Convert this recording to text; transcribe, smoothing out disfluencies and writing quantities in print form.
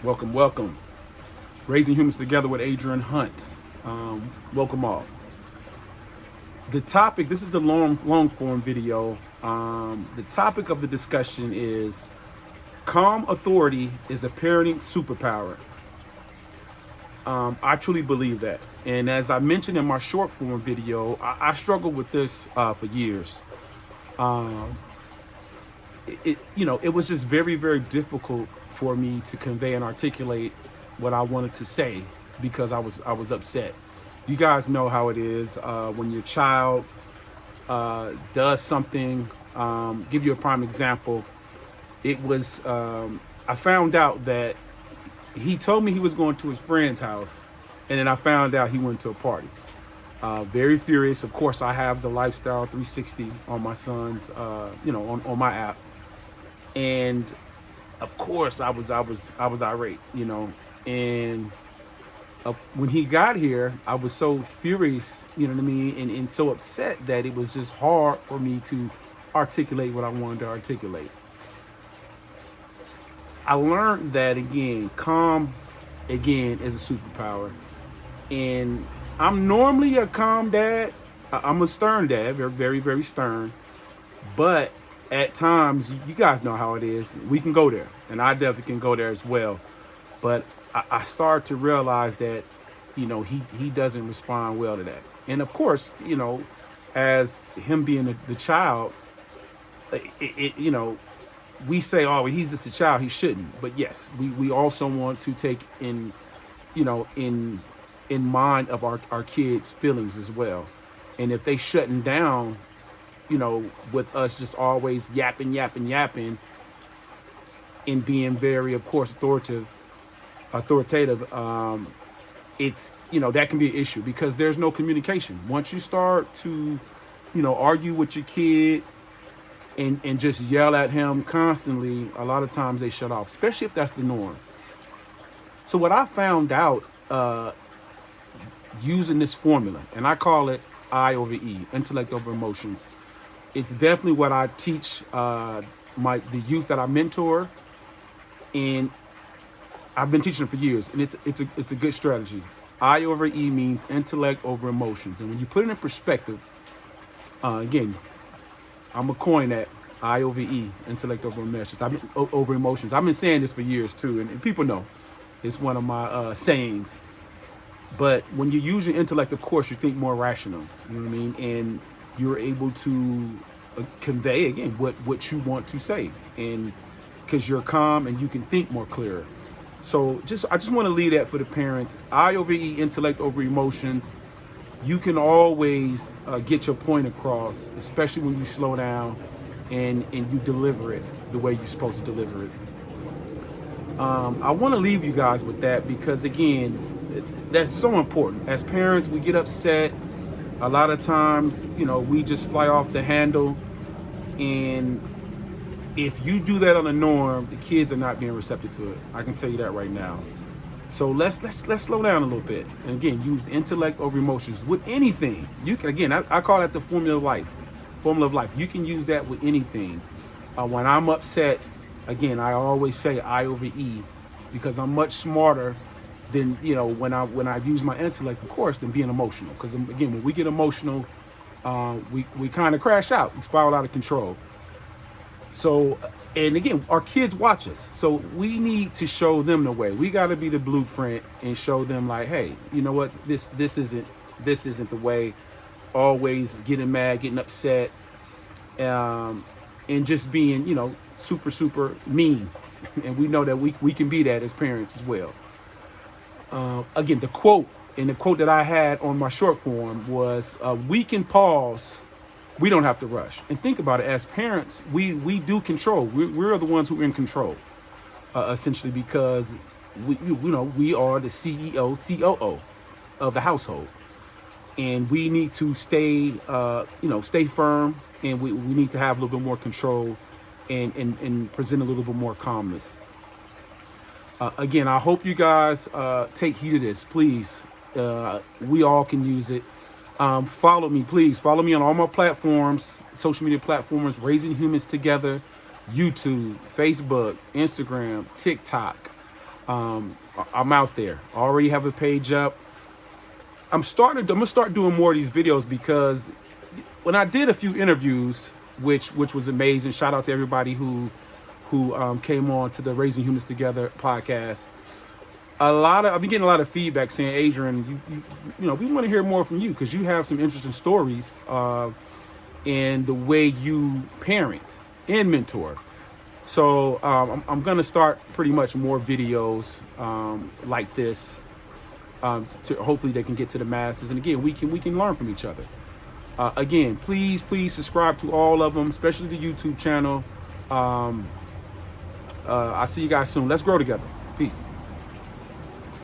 Welcome. Raising Humans Together with Adrian Hunt. Welcome all. The topic, this is the long form video. The topic of the discussion is calm authority is a parenting superpower. I truly believe that. And as I mentioned in my short form video, I struggled with this for years. It was just very, very difficult for me to convey and articulate what I wanted to say because I was upset. You guys know how it is when your child does something. Give you a prime example. It was I found out that he told me he was going to his friend's house, and then I found out he went to a party. Very furious. Of course, I have the Lifestyle 360 on my son's, on my app, and of course I was irate, and when he got here, I was so furious, you know what I mean, and so upset that it was just hard for me to articulate what I wanted to articulate. I learned that calm is a superpower, and I'm normally a calm dad. I'm a stern dad, very, very, very stern, but at times, you guys know how it is. We can go there, and I definitely can go there as well. But I started to realize that, he doesn't respond well to that. And of course, as him being the child, we say, oh, he's just a child, he shouldn't. But yes, we also want to take in mind of our kids' feelings as well. And if they shutting down, with us just always yapping, and being very, of course, authoritative, it's, that can be an issue because there's no communication. Once you start to, argue with your kid and just yell at him constantly, a lot of times they shut off, especially if that's the norm. So what I found out using this formula, and I call it I over E, intellect over emotions. It's definitely what I teach the youth that I mentor, and I've been teaching them for years, and it's a good strategy. I over E means intellect over emotions, and when you put it in perspective, again, I'm gonna coin that I over E, intellect over emotions. Over emotions. I've been saying this for years too, and people know it's one of my sayings. But when you use your intellect, of course, you think more rational. You know what I mean, and you're able to convey again what you want to say, and because you're calm and you can think more clearer. So I just want to leave that for the parents. I over E, intellect over emotions. You can always get your point across, especially when you slow down and you deliver it the way you're supposed to deliver it. I want to leave you guys with that because again, that's so important. As parents, we get upset. A lot of times, we just fly off the handle, and if you do that on the norm, the kids are not being receptive to it. I can tell you that right now. So let's slow down a little bit, and again, use intellect over emotions with anything. You can I call that the formula of life. Formula of life. You can use that with anything. When I'm upset, again, I always say I over E because I'm much smarter than when I use my intellect, of course, than being emotional. Because again, when we get emotional, we kind of crash out, we spiral out of control. So, and again, our kids watch us, so we need to show them the way. We got to be the blueprint and show them like, hey, you know what, this isn't the way. Always getting mad, getting upset, and just being super mean, and we know that we can be that as parents as well. Again, the quote that I had on my short form was, we can pause, we don't have to rush. And think about it, as parents, we do control. We're the ones who are in control, essentially, because we are the CEO, COO of the household. And we need to stay firm, and we need to have a little bit more control and present a little bit more calmness. Again, I hope you guys take heed of this, please. We all can use it. Follow me, please. Follow me on all my platforms, social media platforms, Raising Humans Together, YouTube, Facebook, Instagram, TikTok. I'm out there. I already have a page up. I'm gonna start doing more of these videos because when I did a few interviews, which was amazing. Shout out to everybody who came on to the Raising Humans Together podcast. I've been getting a lot of feedback saying, Adrian, you know, we want to hear more from you because you have some interesting stories in the way you parent and mentor. So I'm going to start pretty much more videos like this to hopefully they can get to the masses. And again, we can learn from each other. Again, please subscribe to all of them, especially the YouTube channel. I'll see you guys soon. Let's grow together. Peace.